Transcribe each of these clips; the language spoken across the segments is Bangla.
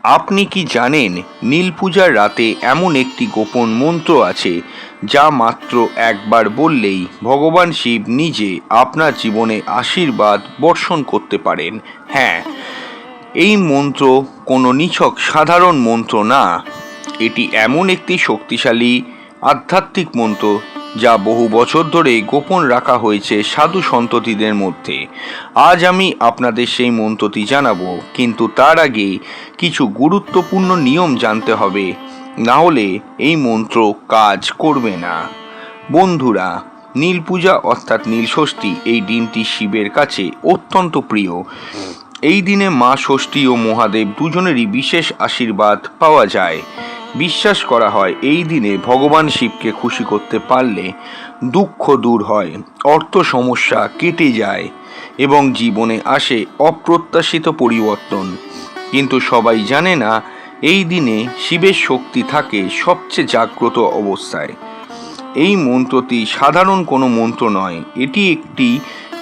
আপনি কি জানেন নীল পূজার রাতে এমন একটি গোপন মন্ত্র আছে যা মাত্র একবার বললেই ভগবান শিব নিজে আপনার জীবনে আশীর্বাদ বর্ষণ করতে পারেন? হ্যাঁ, এই মন্ত্র কোনো নিছক সাধারণ মন্ত্র না। এটি এমন একটি শক্তিশালী আধ্যাত্মিক মন্ত্র যা বহু বছর ধরে গোপন রাখা হয়েছে সাধু সন্ততিদের মধ্যে। আজ আমি আপনাদের সেই মন্ত্রটি জানাবো, কিন্তু তার আগে কিছু গুরুত্বপূর্ণ নিয়ম জানতে হবে, না হলে এই মন্ত্র কাজ করবে না। বন্ধুরা, নীল পূজা অর্থাৎ নীল ষষ্ঠী এই দিনটি শিবের কাছে অত্যন্ত প্রিয়। এই দিনে মা ষষ্ঠী ও মহাদেব দুজনেরই বিশেষ আশীর্বাদ পাওয়া যায়। বিশ্বাস করা হয় এই দিনে ভগবান শিবকে খুশি করতে পারলে দুঃখ দূর হয়, অর্থ সমস্যা কেটে যায় এবং জীবনে আসে অপ্রত্যাশিত পরিবর্তন। কিন্তু সবাই জানে না এই দিনে শিবের শক্তি থাকে সবচেয়ে জাগ্রত অবস্থায়। এই মন্ত্রটি সাধারণ কোনো মন্ত্র নয়, এটি একটি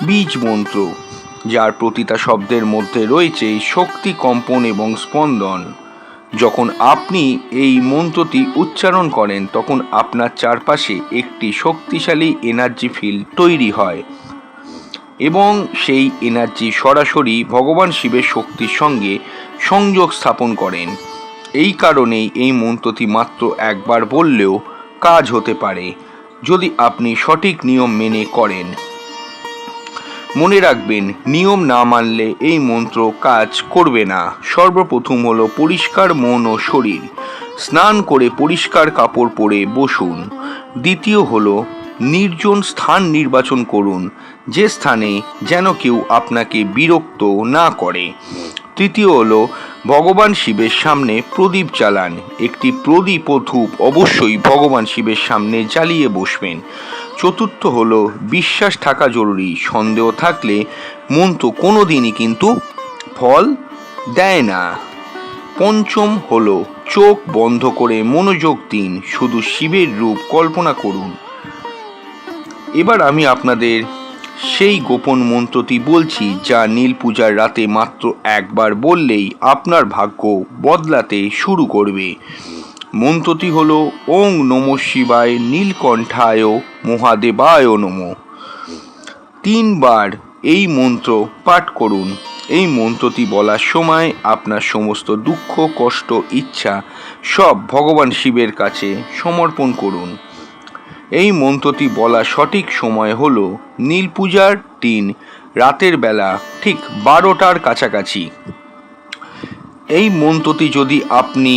বীজ মন্ত্র যার প্রতিটা শব্দের মধ্যে রয়েছে শক্তি, কম্পন এবং স্পন্দন। যখন আপনি এই মন্ত্রটি উচ্চারণ করেন তখন আপনার চারপাশে একটি শক্তিশালী এনার্জি ফিল্ড তৈরি হয় এবং সেই এনার্জি সরাসরি ভগবান শিবের শক্তির সঙ্গে সংযোগ স্থাপন করেন। এই কারণেই এই মন্ত্রটি মাত্র একবার বললেও কাজ হতে পারে, যদি আপনি সঠিক নিয়ম মেনে করেন। মনে রাখবেন, নিয়ম না মানলে এই মন্ত্র কাজ করবে না। সর্বপ্রথম হলো পরিষ্কার মন ও শরীর। স্নান করে পরিষ্কার কাপড় পরে বসুন। দ্বিতীয় হলো নির্জন স্থান নির্বাচন করুন, যে স্থানে যেন কেউ আপনাকে বিরক্ত না করে। তৃতীয় হলো ভগবান শিবের সামনে প্রদীপ জ্বালান। একটি প্রদীপ ও ধূপ অবশ্যই ভগবান শিবের সামনে জ্বালিয়ে বসবেন। চতুর্থ হলো বিশ্বাস থাকা জরুরি। সন্দেহ থাকলে মন্ত্র কোনো দিনই কিন্তু ফল দেয় না। পঞ্চম হলো চোখ বন্ধ করে মনোযোগ দিন, শুধু শিবের রূপ কল্পনা করুন। এবার আমি আপনাদের সেই গোপন মন্ত্রটি বলছি যা নীল পূজার রাতে মাত্র একবার বললেই আপনার ভাগ্য বদলাতে শুরু করবে। মন্ত্রটি হলো ওং নমঃ শিবায় নীলকণ্ঠায় মহাদেবায় নমঃ। 3 বার এই মন্ত্র পাঠ করুন। এই মন্ত্রটি বলার সময় আপনার সমস্ত দুঃখ, কষ্ট, ইচ্ছা সব ভগবান শিবের কাছে সমর্পণ করুন। এই মন্ত্রটি বলার সঠিক সময় হলো নীল পূজার দিন রাতের বেলা ঠিক 12টার কাছাকাছি। এই মন্ত্রটি যদি আপনি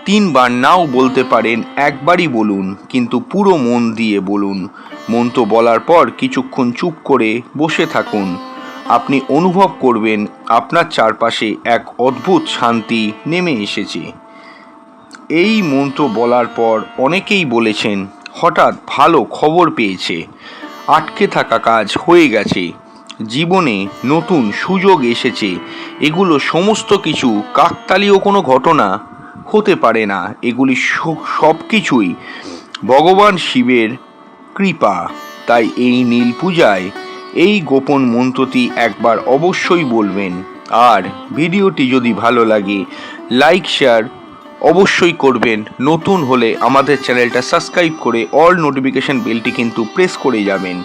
3 বার নাও বলতে পারেন, একবারই বলুন, কিন্তু পুরো মন দিয়ে বলুন। মন্ত্র বলার পর কিছুক্ষণ চুপ করে বসে থাকুন। আপনি অনুভব করবেন আপনার চারপাশে এক অদ্ভুত শান্তি নেমে এসেছে। এই মন্ত্র বলার পর অনেকেই বলেছেন হঠাৎ ভালো খবর পেয়েছে, আটকে থাকা কাজ হয়ে গেছে, জীবনে নতুন সুযোগ এসেছে। এগুলো সমস্ত কিছু কাকতালীয় কোনো ঘটনা হতে পারে না, এগুলি সব কিছুই ভগবান শিবের কৃপা। তাই এই নীল পূজায় এই গোপন মন্ত্রটি একবার অবশ্যই বলবেন। আর ভিডিওটি যদি ভালো লাগে লাইক শেয়ার অবশ্যই করবেন। নতুন হলে আমাদের চ্যানেলটা সাবস্ক্রাইব করে অল নোটিফিকেশন বেলটি কিন্তু প্রেস করে যাবেন,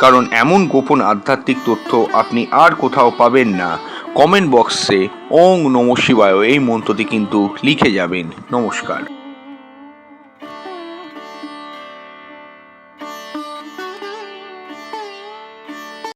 কারণ এমন গোপন আধ্যাত্মিক তথ্য আপনি আর কোথাও পাবেন না। কমেন্ট বক্সে ওং নমঃ শিবায় এই মন্ত্রটি কিন্তু লিখে যাবেন। নমস্কার।